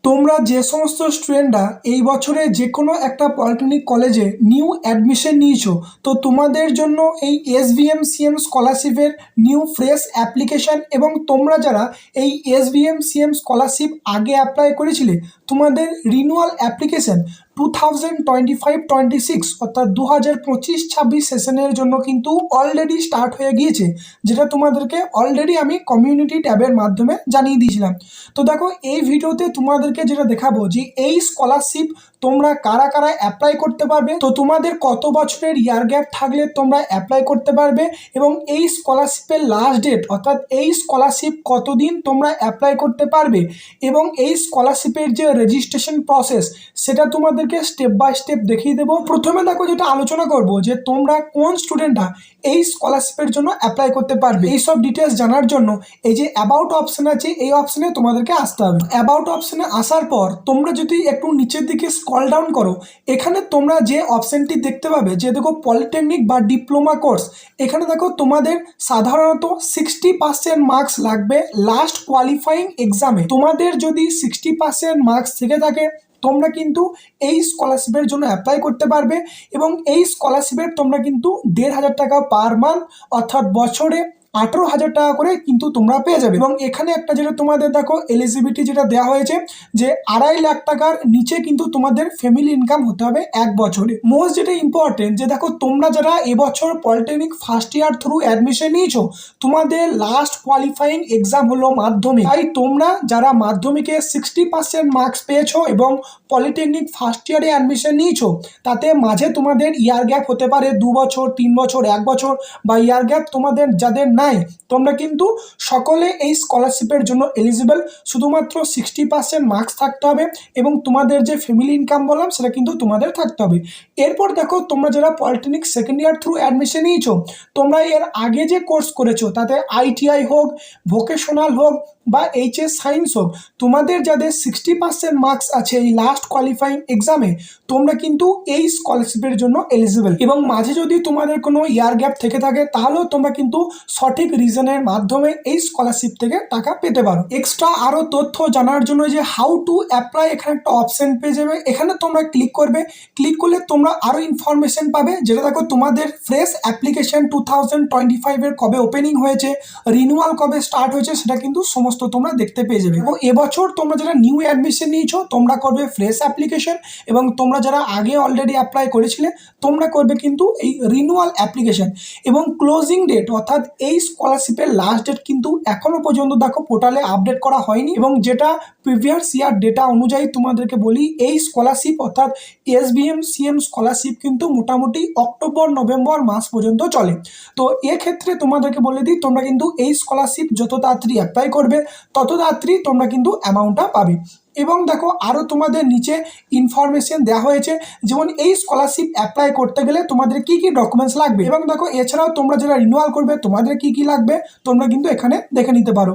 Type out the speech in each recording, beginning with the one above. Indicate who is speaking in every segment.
Speaker 1: তোমরা যে সমস্ত স্টুডেন্টরা এই বছরে যে কোনো একটা পলিটেকনিক কলেজে নিউ অ্যাডমিশন নিয়েছো, তো তোমাদের জন্য এই SVM/CM স্কলারশিপের নিউ ফ্রেশ অ্যাপ্লিকেশান এবং তোমরা যারা এই SVM/CM স্কলারশিপ আগে অ্যাপ্লাই করেছিলে, তোমাদের রিনিউয়াল অ্যাপ্লিকেশান 2025-26 অর্থাৎ 2025-26 সেশনের জন্য কিন্তু অলরেডি স্টার্ট হয়ে গিয়েছে, যেটা তোমাদেরকে অলরেডি আমি কমিউনিটি ট্যাবের মাধ্যমে জানিয়ে দিয়েছিলাম। তো দেখো, এই ভিডিওতে তোমাদেরকে যেটা দেখাবো যে এই স্কলারশিপ তোমরা কারা কারা অ্যাপ্লাই করতে পারবে, তো তোমাদের কত বছরের ইয়ার গ্যাপ থাকলে তোমরা অ্যাপ্লাই করতে পারবে এবং এই স্কলারশিপের লাস্ট ডেট অর্থাৎ এই স্কলারশিপ কতদিন তোমরা অ্যাপ্লাই করতে পারবে এবং এই স্কলারশিপের যে রেজিস্ট্রেশন প্রসেস সেটা তোমাদেরকে স্টেপ বাই স্টেপ দেখিয়ে দেবো। প্রথমে দেখো, যেটা আলোচনা করব যে তোমরা কোন স্টুডেন্টরা এই স্কলারশিপের জন্য অ্যাপ্লাই করতে পারবে। এইসব ডিটেলস জানার জন্য এই যে অ্যাবাউট অপশন আছে, এই অপশনে তোমাদেরকে আসতে হবে। অ্যাবাউট অপশনে আসার পর তোমরা যদি একটু নিচের দিকে স্ক্রল ডাউন করো, এখানে তোমরা যে অপশনটি দেখতে পাবে যে দেখো পলিটেকনিক বা ডিপ্লোমা কোর্স, এখানে দেখো তোমাদের সাধারণত 60% মার্কস লাগবে লাস্ট কোয়ালিফাইং এক্সামে। তোমাদের যদি 60% মার্কস থেকে থাকে, তোমরা কিন্তু এই স্কলারশিপের জন্য অ্যাপ্লাই করতে পারবে এবং এই স্কলারশিপের তোমরা কিন্তু 1,500 টাকা পার মান্থ অর্থাৎ বছরে 18,000 টাকা করে কিন্তু তোমরা পেয়ে যাবে। এবং এখানে একটা যেটা তোমাদের দেখো এলিজিবিলিটি যেটা দেওয়া হয়েছে যে 2.5 লাখ টাকার নিচে কিন্তু তোমাদের ফ্যামিলি ইনকাম হতে হবে এক বছরে। মোস্ট যেটা ইম্পর্টেন্ট যে দেখো, তোমরা যারা এবছর polytechnic first year through admission নিয়েছো, তোমাদের লাস্ট কোয়ালিফাইং এক্সাম হলো মাধ্যমিক। তাই তোমরা যারা মাধ্যমিকে 60% মার্কস পেয়েছো এবং পলিটেকনিক ফার্স্ট ইয়ারে অ্যাডমিশন নিয়েছো, তাতে মাঝে তোমাদের ইয়ার গ্যাপ হতে পারে 2 বছর, 3 বছর, 1 বছর বা ইয়ার গ্যাপ তোমাদের যাদের নাই, তোমরা কিন্তু সকলে এই স্কলারশিপের জন্য এলিজিবল। শুধুমাত্র 60% মার্কস থাকতে হবে এবং তোমাদের যে ফ্যামিলি ইনকাম বললাম সেটা কিন্তু তোমাদের থাকতে হবে। এরপর দেখো, তোমরা যারা polytechnic second year through admission নিয়েছো, তোমরা এর আগে যে কোর্স করেছো তাতে ITI হোক, ভোকেশনাল হোক বা HS সায়েন্স হোক, তোমাদের যাদের 60% মার্কস আছে এই লাস্ট কোয়ালিফাইং এক্সামে, তোমরা কিন্তু এই স্কলারশিপের জন্য এলিজিবল। এবং মাঝে যদি তোমাদের কোনো ইয়ার গ্যাপ থেকে থাকে, তাহলেও তোমরা কিন্তু সঠিক রিজনের মাধ্যমে এই স্কলারশিপ থেকে টাকা পেতে পারো। এক্সট্রা আরও তথ্য জানার জন্য যে হাউ টু অ্যাপ্লাই, এখানে একটা অপশন পেয়ে যাবে, এখানে তোমরা ক্লিক করবে। ক্লিক করলে তোমরা আরও ইনফরমেশন পাবে, যেটা দেখো তোমাদের ফ্রেশ অ্যাপ্লিকেশন 2025-এর কবে ওপেনিং হয়েছে, রিনিউয়াল কবে স্টার্ট হয়েছে, সেটা কিন্তু সমস্ত তোমরা দেখতে পেয়ে যাবে। এবং এবছর তোমরা যারা নিউ অ্যাডমিশন নিয়েছো, তোমরা করবে ফ্রেশ অ্যাপ্লিকেশন এবং তোমরা যারা আগে অলরেডি অ্যাপ্লাই করেছিলে, তোমরা করবে কিন্তু এই রিনিউয়াল অ্যাপ্লিকেশন। এবং ক্লোজিং ডেট অর্থাৎ এই স্কলারশিপের লাস্ট ডেট কিন্তু এখনো পর্যন্ত দেখো পোর্টালে আপডেট করা হয়নি। এবং যেটা প্রিভিয়াস ইয়ার ডেটা অনুযায়ী তোমাদেরকে বলি, এই স্কলারশিপ অর্থাৎ SVM/CM স্কলারশিপ কিন্তু মোটামুটি অক্টোবর-নভেম্বর মাস পর্যন্ত চলে। তো এক্ষেত্রে তোমাদেরকে বলে দিই, তোমরা কিন্তু এই স্কলারশিপ যত তাড়াতাড়ি অ্যাপ্লাই করবে তত তাড়াতাড়ি তোমরা কিন্তু অ্যামাউন্টটা পাবে। এবং দেখো, আরও তোমাদের নিচে ইনফরমেশন দেওয়া হয়েছে, যেমন এই স্কলারশিপ অ্যাপ্লাই করতে গেলে তোমাদের কি কি ডকুমেন্টস লাগবে এবং দেখো এছাড়াও তোমরা যারা রিনিউয়াল করবে তোমাদের কি কি লাগবে তোমরা কিন্তু এখানে দেখে নিতে পারো।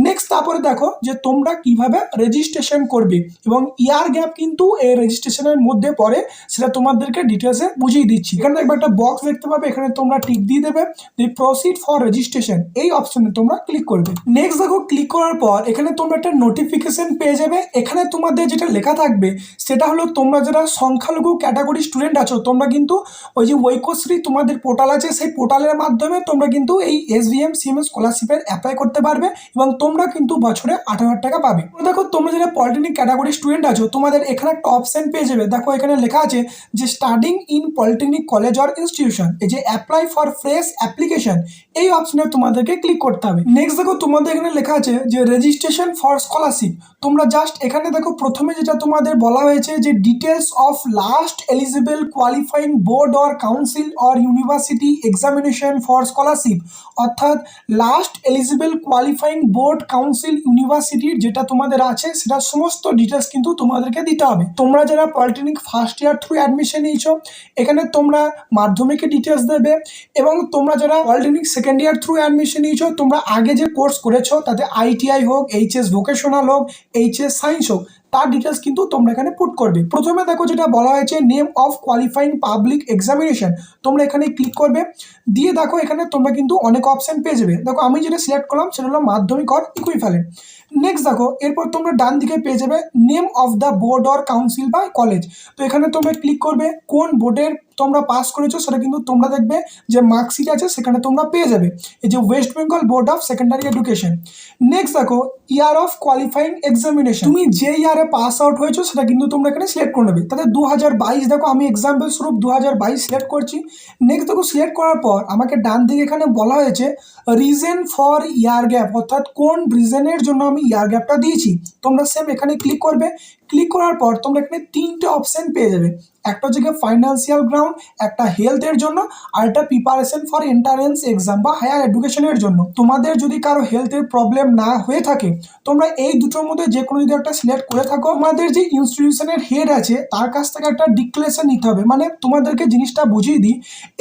Speaker 1: নেক্সট, তারপরে দেখো যে তোমরা কিভাবে রেজিস্ট্রেশন করবে এবং ইয়ার গ্যাপ কিন্তু এই রেজিস্ট্রেশনের মধ্যে পড়ে, সেটা তোমাদেরকে ডিটেলসে বুঝিয়ে দিচ্ছি। এখানে দেখবে একটা বক্স দেখতে পাবে, এখানে তোমরা টিক দিয়ে দেবে যে প্রসিড ফর রেজিস্ট্রেশন, এই অপশনে তোমরা ক্লিক করবে। নেক্সট দেখো, ক্লিক করার পর এখানে তোমরা একটা নোটিফিকেশন পেয়ে যাবে। এখানে তোমাদের যেটা লেখা থাকবে সেটা হলো, তোমরা যারা সংখ্যালঘু ক্যাটাগরি স্টুডেন্ট আছো, তোমরা কিন্তু ওই যে ঐক্যশ্রী তোমাদের পোর্টাল আছে, সেই পোর্টালের মাধ্যমে তোমরা কিন্তু এই SVM/CM স্কলারশিপের অ্যাপ্লাই করতে পারবে এবং তোমরা কিন্তু বছরে 18,000 টাকা পাবে। দেখো, তোমরা যারা পলিটেকনিক ক্যাটাগরি স্টুডেন্ট আছো, তোমাদের এখানে একটা অপশন পেয়ে যাবে। দেখো, এখানে লেখা আছে যে studying in polytechnic college or institution, এই যে অ্যাপ্লাই ফর ফ্রেশ অ্যাপ্লিকেশন, এই অপশনে তোমাদেরকে ক্লিক করতে হবে। নেক্সট দেখো, তোমাদের এখানে লেখা আছে যে রেজিস্ট্রেশন ফর স্কলারশিপ। তোমরা জাস্ট এখানে দেখো, প্রথমে যেটা তোমাদের বলা হয়েছে যে details of last eligible qualifying board or council or university examination for scholarship, অর্থাৎ last eligible qualifying board, council, ইউনিভার্সিটির যেটা তোমাদের আছে সেটা সমস্ত ডিটেলস কিন্তু তোমাদেরকে দিতে হবে। তোমরা যারা polytechnic first year through admission নিয়েছো, এখানে তোমরা মাধ্যমিকের ডিটেলস দেবে এবং তোমরা যারা polytechnic second year through admission নিয়েছো, তোমরা আগে যে কোর্স করেছো তাতে ITI হোক, HS ভোকেশনাল হোক, HS সায়েন্স হোক, তার ডিটেলস কিন্তু তোমরা এখানে পুট করবে। প্রথমে দেখো যেটা বলা হয়েছে name of qualifying public examination, তোমরা এখানে ক্লিক করবে। দিয়ে দেখো এখানে তোমরা কিন্তু অনেক অপশন পেয়ে যাবে। দেখো আমি যেটা সিলেক্ট করলাম সেটা হলো মাধ্যমিক অর ইকুইভ্যালেন্ট। নেক্সট দেখো এরপর তোমরা ডান দিকে পেয়ে যাবে name of the board or council বা কলেজ। তো এখানে তোমরা ক্লিক করবে কোন বোর্ডের তোমরা পাস করেছো সেটা কিন্তু তোমরা দেখবে যে মার্কশিট আছে সেখানে তোমরা পেয়ে যাবে, এই যে West Bengal board of secondary education. Next দেখো ইয়ার অফ কোয়ালিফাইং এক্সামিনেশন, তুমি যে ইয়ারে পাস আউট হয়েছো সেটা কিন্তু তোমরা এখানে সিলেক্ট করে নেবে। তাহলে 2022 দেখো আমি এক্সাম্পল স্বরূপ 2022 সিলেক্ট করছি। নেক্সট দেখো সিলেক্ট করার পর আমাকে ডান দিকে এখানে বলা হয়েছে রিজন ফর ইয়ার গ্যাপ, অর্থাৎ কোন রিজনের জন্য আমি ইয়ার গ্যাপটা দিয়েছি। তোমরা সেম এখানে ক্লিক করবে। ক্লিক করার পর তোমরা এখানে তিনটে অপশন পেয়ে যাবে, একটা হচ্ছে ফাইন্যান্সিয়াল গ্রাউন্ড, একটা হেলথের জন্য, আর একটা প্রিপারেশন ফর এন্ট্রান্স এক্সাম বা হায়ার এডুকেশনের জন্য। তোমাদের যদি কারো হেলথের প্রবলেম না হয়ে থাকে তোমরা এই দুটোর মধ্যে যে কোনো যদি একটা সিলেক্ট করে থাকো, আমাদের যে ইনস্টিটিউশনের হেড আছে তার কাছ থেকে একটা ডিক্লারেশন নিতে হবে। মানে তোমাদেরকে জিনিসটা বুঝিয়ে দিই,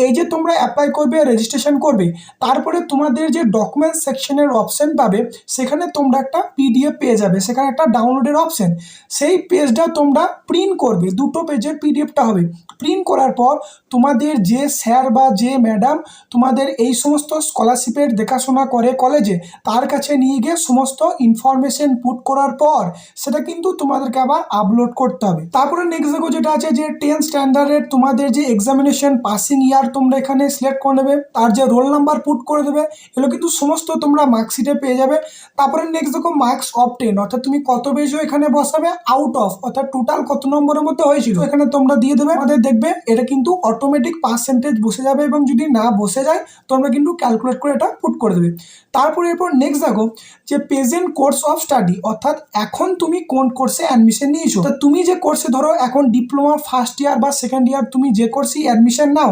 Speaker 1: এই যে তোমরা অ্যাপ্লাই করবে, রেজিস্ট্রেশন করবে, তারপরে তোমাদের যে ডকুমেন্ট সেকশনের অপশন পাবে সেখানে তোমরা একটা পিডিএফ পেয়ে যাবে, সেখানে একটা ডাউনলোডের অপশন। সেই পেজটা তোমরা প্রিন্ট করবে, দুটো পেজের পিডিএফটা হবে। প্রিন্ট করার পর তোমাদের যে স্যার বা যে ম্যাডাম তোমাদের এই সমস্ত স্কলারশিপের দেখাশোনা করে কলেজে, তার কাছে নিয়ে গিয়ে সমস্ত ইনফরমেশন পুট করার পর সেটা কিন্তু তোমাদেরকে আবার আপলোড করতে হবে। তারপরে নেক্সট দেখো যেটা আছে যে 10th স্ট্যান্ডার্ডের তোমাদের যে এক্সামিনেশন পাসিং ইয়ার তোমরা এখানে সিলেক্ট করে নেবে, তার যে রোল নাম্বার পুট করে দেবে, এগুলো কিন্তু সমস্ত তোমরা মার্কশিটে পেয়ে যাবে। তারপরে নেক্সট দেখো মার্কস অফ 10, অর্থাৎ তুমি কত পেয়েছো এখানে বসাবে, আউট অফ অর্থাৎ টোটাল কত নম্বরের মধ্যে হয়েছিল এখানে তোমরা দিয়ে দেবে। আমাদের দেখবে এটা কিন্তু অটোমেটিক পার্সেন্টেজ বসে যাবে, এবং যদি না বসে যায় তোমরা কিন্তু ক্যালকুলেট করে এটা পুট করে দেবে। তারপরে এরপর নেক্সট দেখো যে প্রেজেন্ট কোর্স অফ স্টাডি, অর্থাৎ এখন তুমি কোন কোর্সে অ্যাডমিশন নিয়েছো। তা তুমি যে কোর্সে ধরো এখন ডিপ্লোমা ফার্স্ট ইয়ার বা সেকেন্ড ইয়ার তুমি যে কোর্সেই অ্যাডমিশন নাও,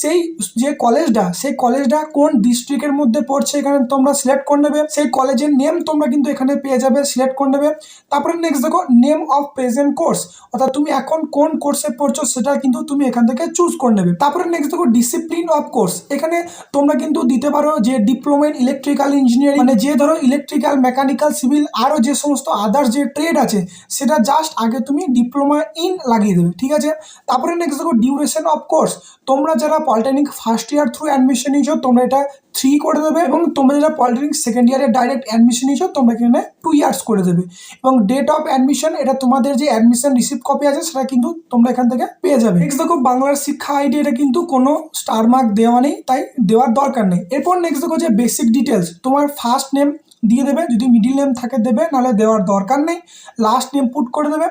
Speaker 1: সেই যে কলেজটা সেই কলেজটা কোন ডিস্ট্রিক্টের মধ্যে পড়ছে এখানে তোমরা সিলেক্ট করে নেবে। সেই কলেজের নেম তোমরা কিন্তু এখানে পেয়ে যাবে, সিলেক্ট করে নেবে। তারপরে নেক্সট দেখো নেম অফ প্রেজেন্ট কোর্স, অর্থাৎ তুমি এখন কোন কোর্সে পড়ছো সেটা কিন্তু তুমি এখান থেকে চুজ করে নেবে। তারপরে নেক্সট দেখো ডিসিপ্লিন অফ কোর্স, এখানে তোমরা কিন্তু দিতে পারো যে ডিপ্লোমা ইন ইলেকট্রিক্যাল ইঞ্জিনিয়ারিং, মানে যে ধরো ইলেকট্রিক্যাল, মেকানিক্যাল, সিভিল আরও যে সমস্ত আদার্স যে ট্রেড আছে সেটা জাস্ট আগে তুমি ডিপ্লোমা ইন লাগিয়ে দেবে, ঠিক আছে। তারপরে নেক্সট দেখো ডিউরেশন অফ কোর্স, তোমরা যারা polytechnic first year through admission নিয়েছো তোমরা এটা 3 করে দেবে, এবং তোমরা যারা পলিটেকনিক সেকেন্ড ইয়ারে ডাইরেক্ট অ্যাডমিশন নিয়েছো তোমরা এখানে 2 ইয়ার্স করে দেবে। এবং ডেট অফ অ্যাডমিশন, এটা তোমাদের যে অ্যাডমিশন রিসিপ্ট কপি আছে সেটা কিন্তু তোমরা এখান থেকে পেয়ে যাবে। নেক্সট দেখো বাংলার শিক্ষা আইডি, এটা কিন্তু কোনো স্টার মার্ক দেওয়া নেই, তাই দেওয়ার দরকার নেই। এরপর নেক্সট দেখো যে বেসিক ডিটেলস, তোমার ফার্স্ট নেম দিয়ে দেবে, যদি মিডিল নেম থাকে দেবে, নাহলে দেওয়ার দরকার নেই। লাস্ট নেম পুট করে দেবে।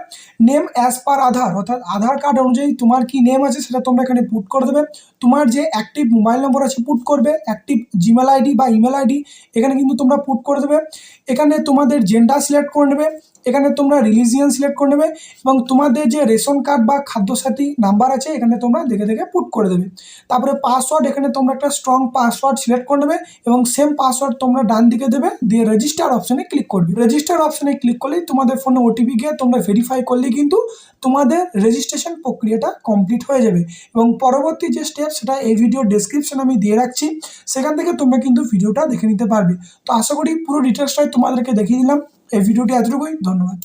Speaker 1: নেম অ্যাজ পার আধার, অর্থাৎ আধার কার্ড অনুযায়ী তোমার কি নেম আছে সেটা তোমরা এখানে পুট করে দেবে। তোমার যে অ্যাক্টিভ মোবাইল নম্বর আছে পুট করবে, অ্যাক্টিভ জিমেল আইডি বা ইমেল আইডি এখানে কিন্তু তোমরা পুট করে দেবে। এখানে তোমাদের জেন্ডার সিলেক্ট করে নেবে, এখানে তোমরা রিলিজিয়ান সিলেক্ট করে নেবে, এবং তোমাদের যে রেশন কার্ড বা খাদ্যসাথী নাম্বার আছে এখানে তোমরা দেখে দেখে পুট করে দেবে। তারপরে পাসওয়ার্ড, এখানে তোমরা একটা স্ট্রং পাসওয়ার্ড সিলেক্ট করে নেবে, এবং সেম পাসওয়ার্ড তোমরা ডান দিকে দেবে, দিয়ে রেজিস্টার অপশনে ক্লিক করবে। রেজিস্টার অপশনে ক্লিক করলেই তোমাদের ফোনে ওটিপি গিয়ে তোমরা ভেরিফাই করলেই কিন্তু তোমাদের রেজিস্ট্রেশন প্রক্রিয়াটা কমপ্লিট হয়ে যাবে। এবং পরবর্তী যে স্টেপ সেটা এই ভিডিও ডেসক্রিপশন আমি দিয়ে রাখছি, সেখান থেকে তোমরা কিন্তু ভিডিওটা দেখে নিতে পারবে। তো আশা করি পুরো ডিটেলসটাই তোমাদেরকে দেখিয়ে দিলাম। এই ভিডিওটি এতটুকুই, ধন্যবাদ।